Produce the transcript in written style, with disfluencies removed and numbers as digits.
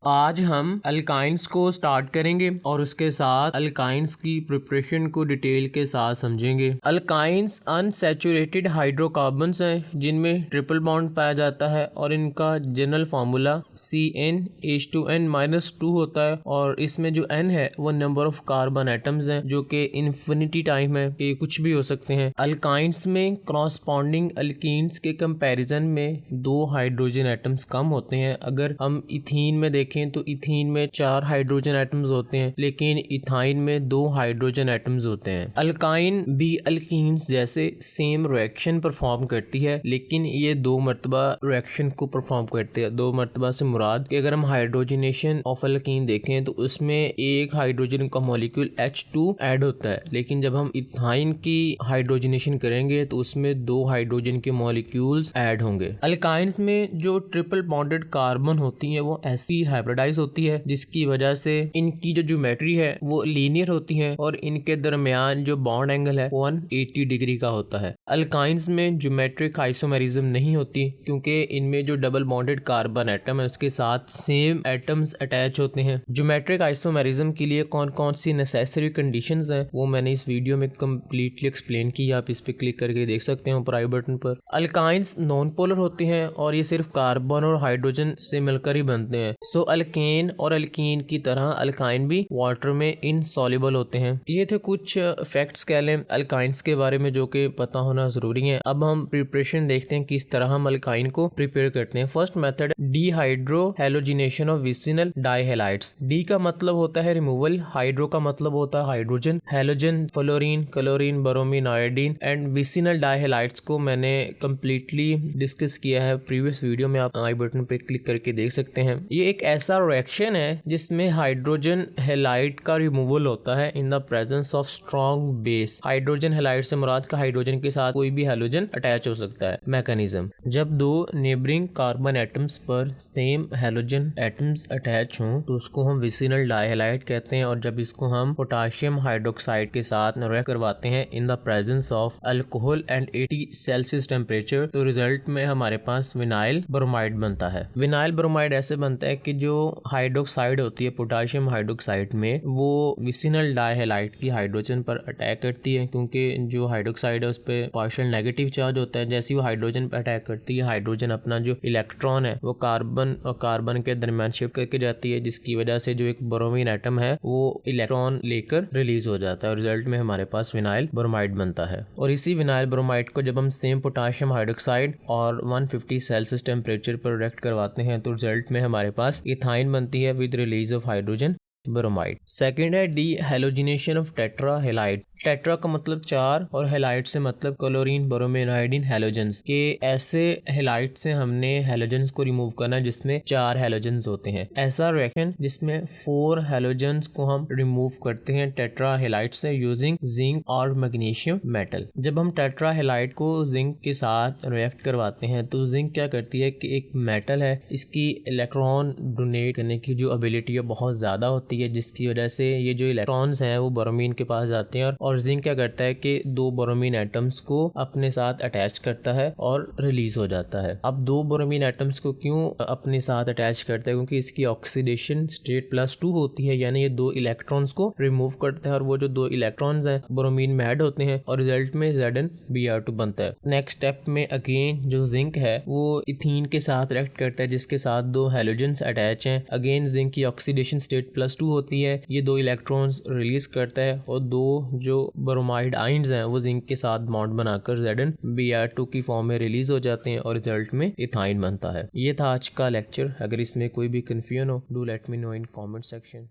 आज हम अल्काइंस को स्टार्ट करेंगे और उसके साथ अल्काइंस की प्रिपरेशन को डिटेल के साथ समझेंगे। अल्काइंस अनसैचुरेटेड हाइड्रोकार्बन्स हैं जिनमें ट्रिपल बॉन्ड पाया जाता है और इनका जनरल फार्मूला CnH2n-2 होता है और इसमें जो n है वो नंबर ऑफ कार्बन एटम्स हैं जो कि इन्फिनिटी टाइम है, ये कुछ भी हो सकते हैं। अल्काइंस में क्रॉसपॉन्डिंग अल्कीन्स के कंपैरिजन में 2 हाइड्रोजन एटम्स कम होते हैं। अगर हम इथीन में देखें तो इथीन में 4 हाइड्रोजन एटम्स होते हैं लेकिन इथाइन में 2 हाइड्रोजन एटम्स होते हैं। अल्काइन भी अल्कीन्स जैसे सेम रिएक्शन परफॉर्म करती है लेकिन ये 2 मरतबा रिएक्शन को परफॉर्म करते हैं। 2 मरतबा से मुराद कि अगर हम हाइड्रोजनेशन ऑफ अल्कीन देखें तो उसमें एक हाइड्रोजन का मॉलिक्यूल H2 ऐड होता है, लेकिन जब हम इथाइन की हाइड्रोजनेशन करेंगे तो उसमें 2 हाइड्रोजन के मॉलिक्यूल्स ऐड होंगे। अल्काइंस में जो ट्रिपल बॉन्डेड कार्बन होती है वो ऐसी हाइब्रिडाइज होती है जिसकी वजह से इनकी जो ज्योमेट्री है वो लीनियर होती है और इनके दरमियान जो बॉन्ड एंगल है 180 डिग्री का होता है। अल्काइंस में ज्योमेट्रिक आइसोमेरिज्म नहीं होती क्योंकि इनमें जो डबल बॉन्डेड कार्बन एटम है उसके साथ सेम एटम्स अटैच होते हैं। ज्योमेट्रिक आइसोमेरिज्म के लिए कौन कौन सी नेसेसरी कंडीशंस हैं वो मैंने इस वीडियो में कम्प्लीटली एक्सप्लेन की, आप इस पे क्लिक करके देख सकते हो ऊपर आई बटन पर। अल्काइंस नॉन पोलर होते हैं और ये सिर्फ कार्बन और हाइड्रोजन से मिलकर ही बनते हैं। सो अल्केन और अल्कीन की तरह अल्काइन भी वाटर में इनसॉल्युबल होते हैं। ये थे कुछ फैक्ट्स कह लें अल्काइंस के बारे में जो कि पता होना जरूरी है। अब हम प्रिपरेशन देखते हैं किस तरह हम अल्काइन को प्रिपेयर करते हैं। First method dehydrohalogenation of vicinal dihalides. D का मतलब होता है रिमूवल, हाइड्रो का मतलब होता है hydrogen, halogen fluorine, chlorine, bromine, iodine and vicinal dihalides को मैंने कम्प्लीटली डिस्कस किया है प्रीवियस वीडियो में, आप आई बटन पे क्लिक करके देख सकते हैं। ये एक ऐसा रिएक्शन है जिसमें हाइड्रोजन हैलाइड का रिमूवल होता है in the presence of strong base. Hydrogen halide से मुराद का हाइड्रोजन के साथ कोई भी हैलोजन अटैच हो सकता है। मैकेनिज्म, जब 2 नेबरिंग कार्बन एटम्स पर सेम हैलोजन एटम्स अटैच हों तो उसको हम विसिनल डाइहैलाइड कहते हैं और जब इसको हम पोटाशियम हाइड्रोक्साइड के साथ रिएक्ट करवाते हैं in the presence of alcohol and 80 Celsius temperature तो रिजल्ट में हमारे पास विनाइल ब्रोमाइड बनता है। विनाइल ब्रोमाइड ऐसे बनता है कि जो हाइड्रोक्साइड होती है पोटाशियम हाइड्रोक्साइड में वो विसिनल डाइहैलाइड की हाइड्रोजन पर अटैक करती है क्योंकि जो हाइड्रोक्साइड है उस पर पार्शियल नेगेटिव चार्ज होता है। जैसे वो हाइड्रोजन पर अटैक करती है हाइड्रोजन अपना जो इलेक्ट्रॉन है वो कार्बन और कार्बन के दरमियान शिफ्ट करके जाती है जिसकी वजह से जो एक ब्रोमीन एटम है वो इलेक्ट्रॉन लेकर रिलीज हो जाता है और रिजल्ट में हमारे पास विनाइल ब्रोमाइड बनता है। और इसी विनाइल ब्रोमाइड को जब हम सेम पोटाशियम हाइड्रोक्साइड और 150 सेल्सियस टेम्परेचर पर रिएक्ट करवाते हैं तो रिजल्ट में हमारे पास इथाइन बनती है with release of hydrogen bromide. Second है dehalogenation of tetra halide. Tetra का मतलब 4 और हैलाइड से मतलब क्लोरीन, ब्रोमीन, आयोडीन, हैलोजेंस के ऐसे हैलाइड से हमने हैलोजेंस को रिमूव करना है जिसमें 4 हैलोजेंस होते हैं। ऐसा रिएक्शन जिसमें 4 हैलोजेंस को हम रिमूव करते हैं टेट्रा हैलाइड से यूजिंग जिंक और मैग्नीशियम मेटल। जब हम टेट्रा हैलाइड को जिंक के साथ रिएक्ट करवाते हैं तो जिंक क्या करती है कि एक मेटल है, इसकी इलेक्ट्रॉन डोनेट करने की जो एबिलिटी है बहुत ज्यादा होती है जिसकी वजह से ये जो इलेक्ट्रॉन्स हैं वो ब्रोमीन के पास जाते हैं और जिंक क्या करता है कि 2 ब्रोमीन एटम्स को अपने साथ अटैच करता है और रिलीज हो जाता है। अब 2 ब्रोमीन एटम्स को क्यों अपने साथ अटैच करता है? क्योंकि इसकी ऑक्सीडेशन स्टेट +2 होती है, यानी ये 2 इलेक्ट्रॉन्स को रिमूव करता है और वो जो 2 इलेक्ट्रॉन्स हैं ब्रोमीन में ऐड होते हैं और रिजल्ट में ZnBr2 बनता है। नेक्स्ट स्टेप में अगेन जो जिंक है वो इथीन के साथ रिएक्ट करता है जिसके साथ 2 हैलोजेंस अटैच हैं। अगेन जिंक की ऑक्सीडेशन स्टेट +2 होती है, ये 2 इलेक्ट्रॉन्स रिलीज करता है और 2 जो ब्रोमाइड आइंस हैं वो जिंक के साथ बॉन्ड बनाकर ZnBr2 की फॉर्म में रिलीज हो जाते हैं और रिजल्ट में इथाइन बनता है। ये था आज का लेक्चर। अगर इसमें कोई भी कंफ्यूजन हो do let me know in comment section.